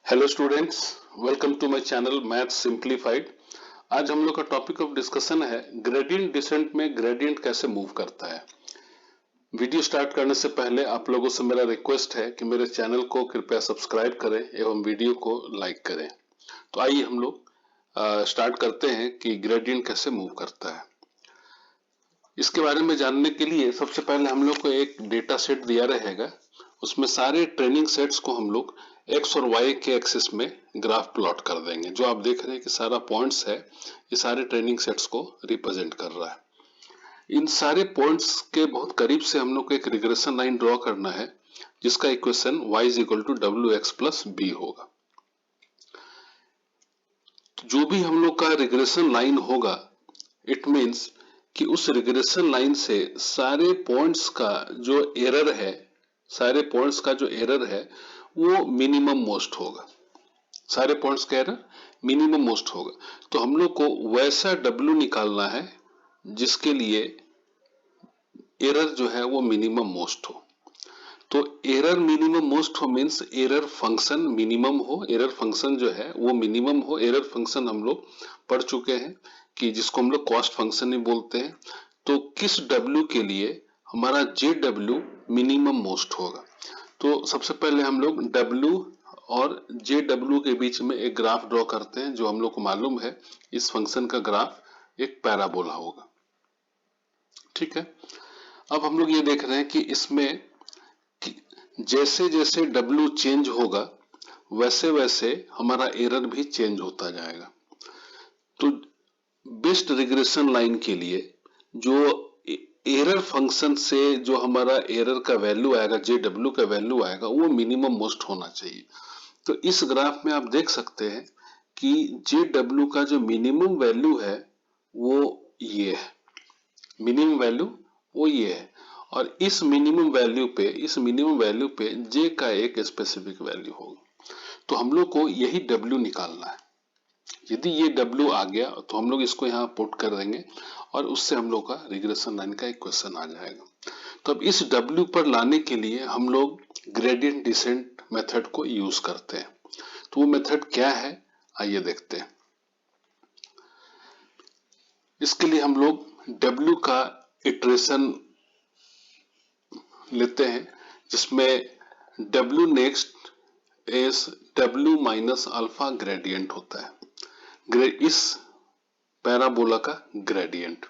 Hello students, welcome to my channel maths simplified. आज हम लोग का टॉपिक ऑफ डिस्कशन है ग्रेडियंट डिसेंट में ग्रेडियंट कैसे मूव करता है। वीडियो स्टार्ट करने से पहले आप लोगों से मेरा रिक्वेस्ट है कि मेरे चैनल को कृपया सब्सक्राइब करें एवं वीडियो को लाइक करें। तो आइए हम लोग स्टार्ट करते हैं कि ग्रेडियंट कैसे मूव करता है। इसके बारे में जानने के लिए सबसे पहले हम लोग को एक डेटा सेट दिया रहेगा, उसमें सारे ट्रेनिंग सेट्स को हम लोग एक्स और वाई के एक्सिस में ग्राफ प्लॉट कर देंगे। जो आप देख रहे हैं कि सारा पॉइंट्स है, ये सारे ट्रेनिंग सेट्स को रिप्रेजेंट कर रहा है। इन सारे पॉइंट्स के बहुत करीब से हम लोग को एक रिग्रेशन लाइन ड्रॉ करना है, जिसका equation y is equal to W X plus B होगा। तो जो भी हम लोग का रिग्रेशन लाइन होगा, इट मीन्स कि उस रिग्रेशन लाइन से सारे पॉइंट्स का जो एरर है, सारे पॉइंट्स का जो एरर है वो मिनिमम मोस्ट होगा। सारे पॉइंट्स का एरर मिनिमम मोस्ट होगा। तो हम लोग को वैसा W निकालना है जिसके लिए एरर जो है वो मिनिमम मोस्ट हो। तो एरर मिनिमम मोस्ट हो मीन्स एरर फंक्शन मिनिमम हो, एरर फंक्शन जो है वो मिनिमम हो। एरर फंक्शन हम लोग पढ़ चुके हैं कि जिसको हम लोग कॉस्ट फंक्शन ही बोलते हैं। तो किस W के लिए हमारा JW मिनिमम मोस्ट होगा। तो सबसे पहले हम लोग W और JW के बीच में एक ग्राफ ड्रॉ करते हैं। जो हम लोग को मालूम है इस फंक्शन का ग्राफ एक पैराबोला होगा, ठीक है। अब हम लोग ये देख रहे हैं कि इसमें जैसे जैसे W चेंज होगा वैसे वैसे हमारा एरर भी चेंज होता जाएगा। तो बेस्ट रिग्रेशन लाइन के लिए जो एरर फंक्शन से जो हमारा एरर का वैल्यू आएगा, JW का वैल्यू आएगा, वो मिनिमम मोस्ट होना चाहिए। तो इस ग्राफ में आप देख सकते हैं कि JW का जो मिनिमम वैल्यू है वो ये है, मिनिमम वैल्यू वो ये है। और इस मिनिमम वैल्यू पे J का एक स्पेसिफिक वैल्यू होगा। तो हम लोग को यही W निकालना है। यदि ये W आ गया तो हम लोग इसको यहाँ पुट कर देंगे और उससे हम लोग का रिग्रेशन लाइन का इक्वेशन आ जाएगा। तो अब इस W पर लाने के लिए हम लोग ग्रेडियंट डिसेंट मेथड को यूज करते हैं। तो वो मेथड क्या है आइए देखते हैं। इसके लिए हम लोग W का इटरेशन लेते हैं, जिसमें W next is W minus alpha gradient होता है, इस पैराबोला का ग्रेडियंट,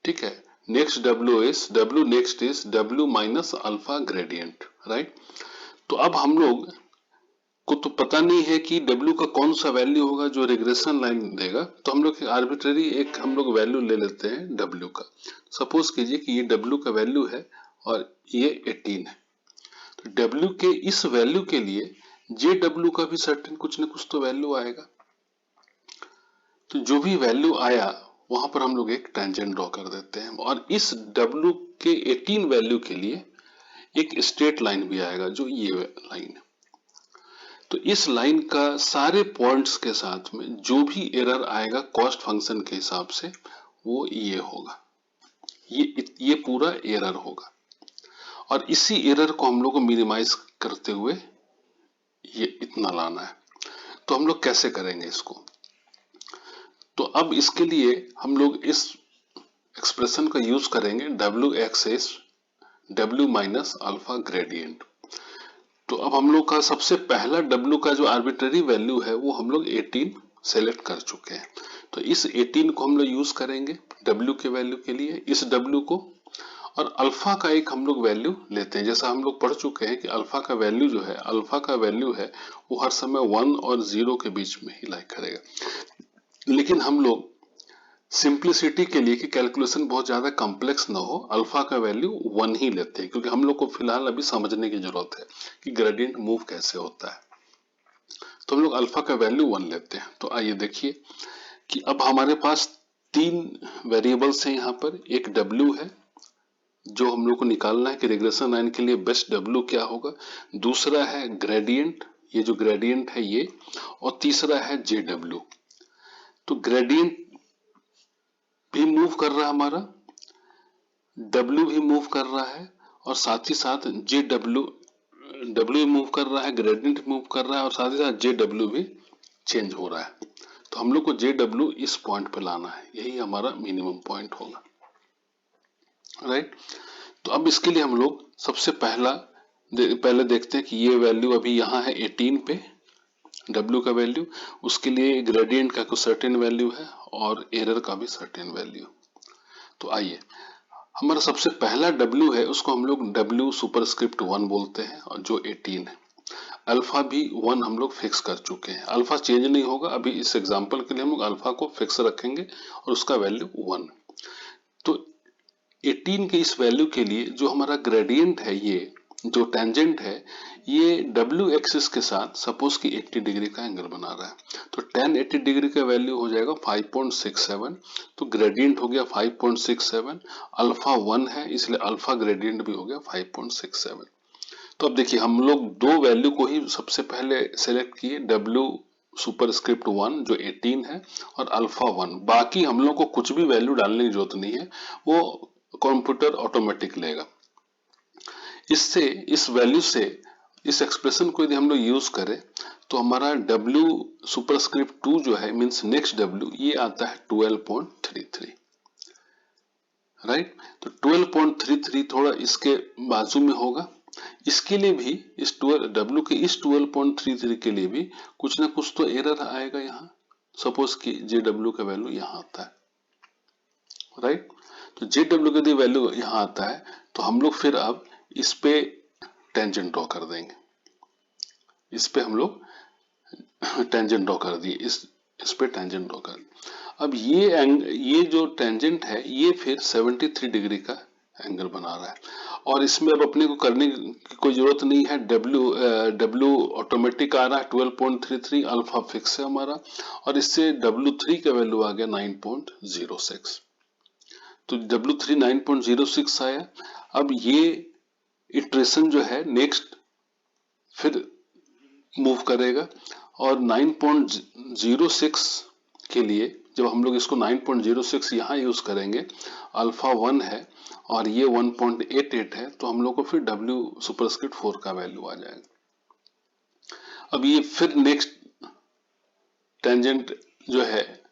ठीक है। W next is W minus alpha gradient, right. तो अब हम लोग को तो पता नहीं है कि W का कौन सा वैल्यू होगा जो रिग्रेशन लाइन देगा। तो हम लोग आर्बिट्रेरी एक हम लोग वैल्यू ले लेते हैं W का। सपोज कीजिए कि ये W का वैल्यू है और ये 18 है। तो W के इस वैल्यू के लिए JW का भी सर्टेन कुछ न कुछ तो वैल्यू आएगा। तो जो भी वैल्यू आया वहां पर हम लोग एक टेंजेंट ड्रॉ कर देते हैं और इस W के 18 वैल्यू के लिए एक स्ट्रेट लाइन भी आएगा जो ये लाइन है। तो इस लाइन का सारे पॉइंट्स के साथ में जो भी एरर आएगा कॉस्ट फंक्शन के हिसाब से वो ये होगा, ये पूरा एरर होगा। और इसी एरर को हम लोग को मिनिमाइज करते हुए ये इतना लाना है। तो हम लोग कैसे करेंगे इसको। तो अब इसके लिए हम लोग इस एक्सप्रेशन का यूज करेंगे W एक्सेस W माइनस अल्फा ग्रेडियंट। तो अब हम लोग का सबसे पहला W का जो आर्बिट्रेरी वैल्यू है वो हम लोग 18 सेलेक्ट कर चुके हैं। तो इस 18 को हम लोग यूज करेंगे W के वैल्यू के लिए, इस W को। और अल्फा का एक हम लोग वैल्यू लेते हैं। जैसा हम लोग पढ़ चुके हैं कि अल्फा का वैल्यू है वो हर समय 1 और 0 के बीच में ही लाई करेगा। लेकिन हम लोग सिंप्लिसिटी के लिए कि कैलकुलेशन बहुत ज्यादा कॉम्प्लेक्स ना हो, अल्फा का वैल्यू 1 ही लेते हैं, क्योंकि हम लोग को फिलहाल अभी समझने की जरूरत है कि ग्रेडियंट मूव कैसे होता है। तो हम लोग अल्फा का वैल्यू 1 लेते हैं। तो आइए देखिए कि अब हमारे पास 3 वेरिएबल्स हैं यहाँ पर। एक W है जो हम लोग को निकालना है कि रिग्रेशन लाइन के लिए बेस्ट W क्या होगा। दूसरा है ग्रेडियंट, ये जो ग्रेडियंट है ये। और तीसरा है JW। तो ग्रेडियंट भी मूव कर रहा है हमारा, W भी मूव कर रहा है और साथ ही साथ JW डब्ल्यू मूव कर रहा है, ग्रेडियंट मूव कर रहा है और साथ ही साथ जे डब्ल्यू भी चेंज हो रहा है। तो हम लोग को जे डब्ल्यू इस पॉइंट पे लाना है, यही हमारा मिनिमम पॉइंट होगा, राइट। तो अब इसके लिए हम लोग सबसे पहले देखते हैं कि ये वैल्यू अभी यहाँ है 18 पे, W का वैल्यू, उसके लिए ग्रेडियंट का कुछ सर्टेन वैल्यू है और एरर का भी सर्टेन वैल्यू। तो आइए, हमारा सबसे पहला W है उसको हम लोग W सुपरस्क्रिप्ट 1 बोलते हैं और जो 18 है। अल्फा भी 1 हम लोग फिक्स कर चुके हैं, अल्फा चेंज नहीं होगा, अभी इस एग्जांपल के लिए हम लोग अल्फा को फिक्स रखेंगे और उसका वैल्यू 1। तो 18 के इस वैल्यू के लिए जो हमारा ग्रेडियंट है, ये जो टेंजेंट है, ये डब्ल्यू एक्सिस के साथ सपोज कि 80 डिग्री का एंगल बना रहा है, तो tan 80 डिग्री का वैल्यू हो जाएगा 5.67। तो ग्रेडियंट हो गया 5.67, अल्फा 1 है इसलिए अल्फा ग्रेडियंट भी हो गया 5.67। तो अब देखिए, हम लोग दो वैल्यू को ही सबसे पहले सेलेक्ट किए, डब्ल्यू सुपरस्क्रिप्ट 1 जो 18 है और अल्फा 1, बाकी हम लोग को कुछ भी वैल्यू डालने की जरूरत नहीं है, वो कंप्यूटर ऑटोमेटिक लेगा। इससे, इस वैल्यू से, इस एक्सप्रेशन को यदि हम लोग यूज करें तो हमारा W सुपरस्क्रिप्ट 2 जो है मींस नेक्स्ट W, ये आता है 12.33, राइट। तो 12.33 थोड़ा इसके बाजू में होगा, इसके लिए भी इस W के इस 12.33 के लिए भी कुछ ना कुछ तो एरर आएगा यहाँ। सपोज कि JW का वैल्यू यहाँ आता है, राइट। तो JW का वैल्यू यहाँ आता है, तो हम लोग फिर अब इस पे टेंजेंट ड्रॉ कर देंगे, इस पे हम लोग टेंजेंट ड्रॉ कर दिए, इस पे टेंजेंट ड्रॉ कर। अब ये जो टेंजेंट है ये फिर 73 डिग्री का एंगल बना रहा है और इसमें अब अपने को करने की कोई जरूरत नहीं है, W ऑटोमेटिक आ रहा है 12.33, अल्फा फिक्स है हमारा और इससे W3 का वैल्यू आ गया 9.06। तो W3 9.06 आया। अब ये इटरेशन जो है नेक्स्ट फिर मूव करेगा और 9.06 के लिए जब हम लोग इसको 9.06 यहाँ यूज करेंगे, अल्फा 1 है और ये 1.88 है, तो हम लोग को फिर W सुपरस्क्रिप्ट 4 का वैल्यू आ जाएगा। अब ये फिर नेक्स्ट टेंजेंट जो है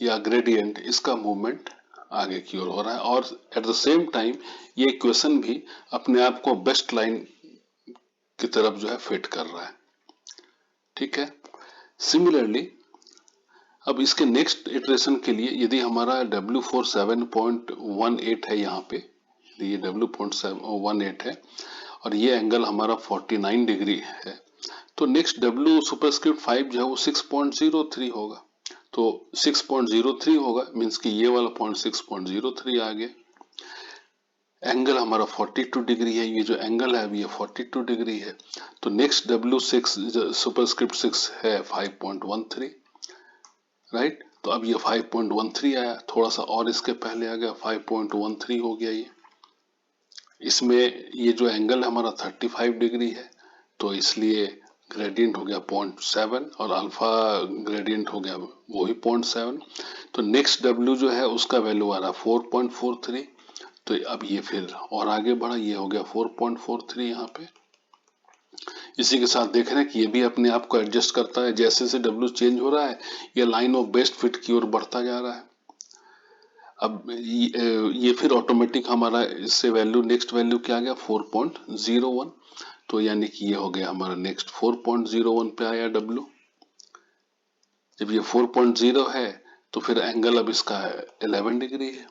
या ग्रेडियंट, इसका मूवमेंट आगे की ओर हो रहा है और एट द सेम टाइम ये इक्वेशन भी अपने आप को बेस्ट लाइन की तरफ जो है फिट कर रहा है, ठीक है। सिमिलरली अब इसके नेक्स्ट इटरेशन के लिए यदि हमारा W4 7.18 है, यहाँ पे ये W.18 है और ये एंगल हमारा 49 डिग्री है, तो नेक्स्ट W सुपरस्क्रिप्ट 5 जो है वो 6.03 होगा। तो 6.03 होगा मीन्स कि ये वाला पॉइंट 6.03 आ गया। एंगल हमारा 42 डिग्री है, ये जो एंगल है अभी ये 42 डिग्री है। तो नेक्स्ट W6 सुपरस्क्रिप्ट 6 है 5.13, राइट। तो अब ये 5.13 आया, थोड़ा सा और इसके पहले आ गया 5.13 हो गया। ये इसमें ये जो एंगल हमारा 35 डिग्री है, तो इसलिए ग्रेडियंट हो गया 0.7 और अल्फा ग्रेडियंट हो गया वो ही 0.7। तो नेक्स्ट W जो है उसका वैल्यू आ रहा है 4.43। तो अब ये फिर और आगे बढ़ा, ये हो गया 4.43 यहाँ पे। इसी के साथ देख रहे हैं कि ये भी अपने आप को एडजस्ट करता है, जैसे जैसे W चेंज हो रहा है ये लाइन ऑफ बेस्ट फिट की ओर बढ़ता जा रहा है। अब ये फिर ऑटोमेटिक हमारा इससे वैल्यू, नेक्स्ट वैल्यू क्या आ गया 4.01। तो यानी कि ये हो गया हमारा नेक्स्ट 4.01 पे आया W। जब ये 4.0 है तो फिर एंगल अब इसका 11 डिग्री है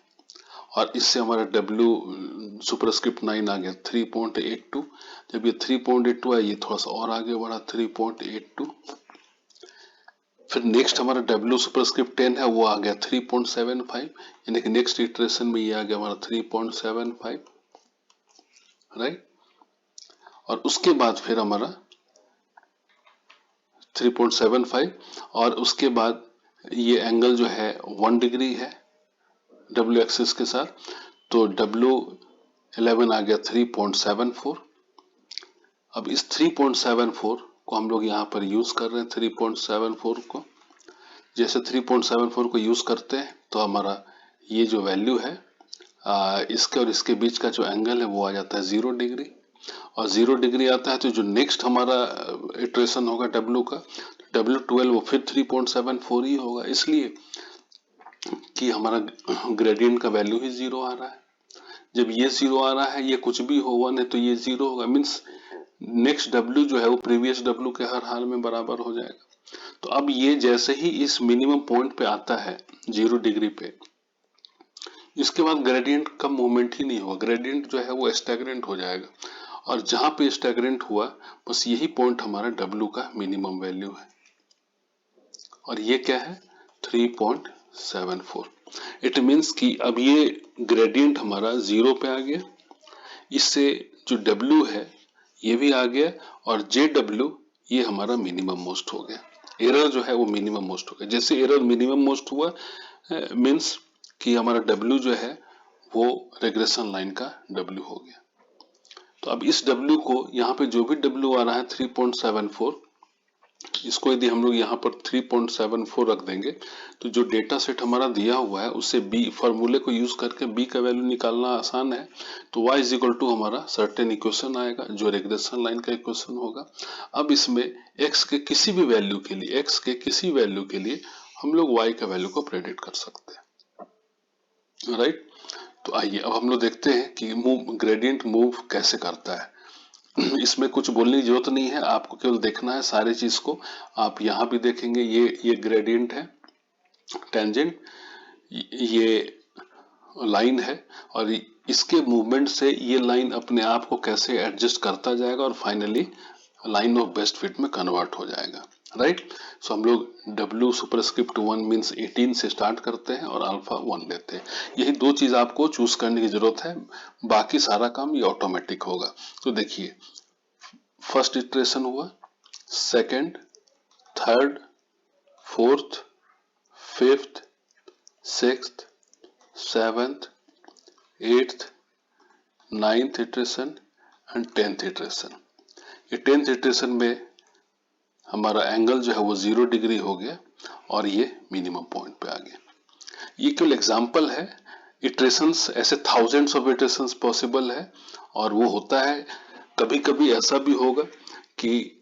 और इससे हमारा W सुपरस्क्रिप्ट 9 आ गया 3.82। जब ये 3.82 है, ये थोड़ा सा और आगे बढ़ा 3.82। फिर नेक्स्ट हमारा W सुपरस्क्रिप्ट 10 है, वो आ गया 3.75, यानी कि नेक्स्ट इटरेशन में ये आ गया हमारा 3.75, राइट। और उसके बाद फिर हमारा 3.75 और उसके बाद ये एंगल जो है 1 डिग्री है W एक्सिस के साथ, तो W11 आ गया 3.74। अब इस 3.74 को हम लोग यहाँ पर यूज कर रहे हैं। 3.74 को जैसे 3.74 को यूज करते हैं तो हमारा ये जो वैल्यू है इसके और इसके बीच का जो एंगल है वो आ जाता है 0 डिग्री। और 0 डिग्री आता है तो जो नेक्स्ट हमारा इटरेशन होगा W का, W12 वो फिर 3.74 ही होगा, इसलिए कि हमारा ग्रेडियंट का वैल्यू ही 0 आ रहा है। जब ये 0 आ रहा है, ये कुछ भी हो 1 है तो ये 0 होगा, मीन्स नेक्स्ट W जो है वो प्रीवियस W के हर हाल में बराबर हो जाएगा। तो अब ये जैसे ही इस मिनिमम पॉइंट पे आता है 0 डिग्री पे, इसके बाद ग्रेडियंट का मूवमेंट ही नहीं होगा, ग्रेडियंट जो है वो स्टैग्नेंट हो जाएगा। और जहां पे स्टैग्नेंट हुआ, बस यही पॉइंट हमारा W का मिनिमम वैल्यू है, और ये क्या है 3.74। इट मीन्स कि अब ये ग्रेडियंट हमारा 0 पे आ गया, इससे जो W है ये भी आ गया, और JW ये हमारा मिनिमम मोस्ट हो गया। एरर जो है वो मिनिमम मोस्ट हो गया। जैसे एरर मिनिमम मोस्ट हुआ मीन्स कि हमारा W जो है वो रेग्रेशन लाइन का W हो गया। तो अब इस W को यहाँ पे जो भी W आ रहा है 3.74, इसको यदि हम लोग यहाँ पर 3.74 रख देंगे तो जो डेटा सेट हमारा दिया हुआ है उससे B फॉर्मूले को यूज करके B का वैल्यू निकालना आसान है। तो y इज इक्वल टू हमारा सर्टेन इक्वेशन आएगा जो रेग्रेशन लाइन का इक्वेशन होगा। अब इसमें x के किसी भी वैल्यू के लिए, x के किसी वैल्यू के लिए हम लोग y का वैल्यू को प्रेडिक्ट कर सकते हैं, राइट। तो आइए अब हम लोग देखते हैं कि ग्रेडियंट मूव कैसे करता है। इसमें कुछ बोलने की जरूरत नहीं है, आपको केवल देखना है सारी चीज को। आप यहाँ भी देखेंगे ये ग्रेडियंट है, टेंजेंट ये लाइन है, और इसके मूवमेंट से ये लाइन अपने आप को कैसे एडजस्ट करता जाएगा और finally line of best fit में कन्वर्ट हो जाएगा, राइट। सो हम लोग W सुपरस्क्रिप्ट 1 मीन्स 18 से स्टार्ट करते हैं और अल्फा 1 लेते हैं। यही दो चीज आपको चूज करने की जरूरत है, बाकी सारा काम ये ऑटोमेटिक होगा। तो देखिए फर्स्ट इटरेशन हुआ, second, third, fourth, fifth, sixth, seventh, eighth, ninth iteration and 10th iteration. ये 10th इटरेशन में हमारा एंगल जो है वो 0 डिग्री हो गया और ये मिनिमम पॉइंट पे आ गया। ये केवल एग्जांपल है, इटरेशंस ऐसे थाउजेंड्स ऑफ इटरेशंस पॉसिबल है, और वो होता है कभी कभी ऐसा भी होगा कि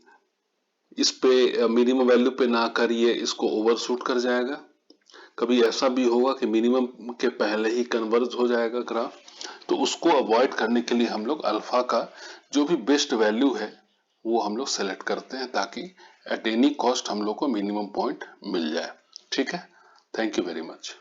इस पे मिनिमम वैल्यू पे ना करिए, इसको ओवरशूट कर जाएगा। कभी ऐसा भी होगा कि मिनिमम के पहले ही कन्वर्ज हो जाएगा ग्राफ। तो उसको अवॉइड करने के लिए हम लोग अल्फा का जो भी बेस्ट वैल्यू है वो हम लोग सेलेक्ट करते हैं, ताकि एट एनी कॉस्ट हम लोग को मिनिमम पॉइंट मिल जाए। ठीक है, थैंक यू वेरी मच।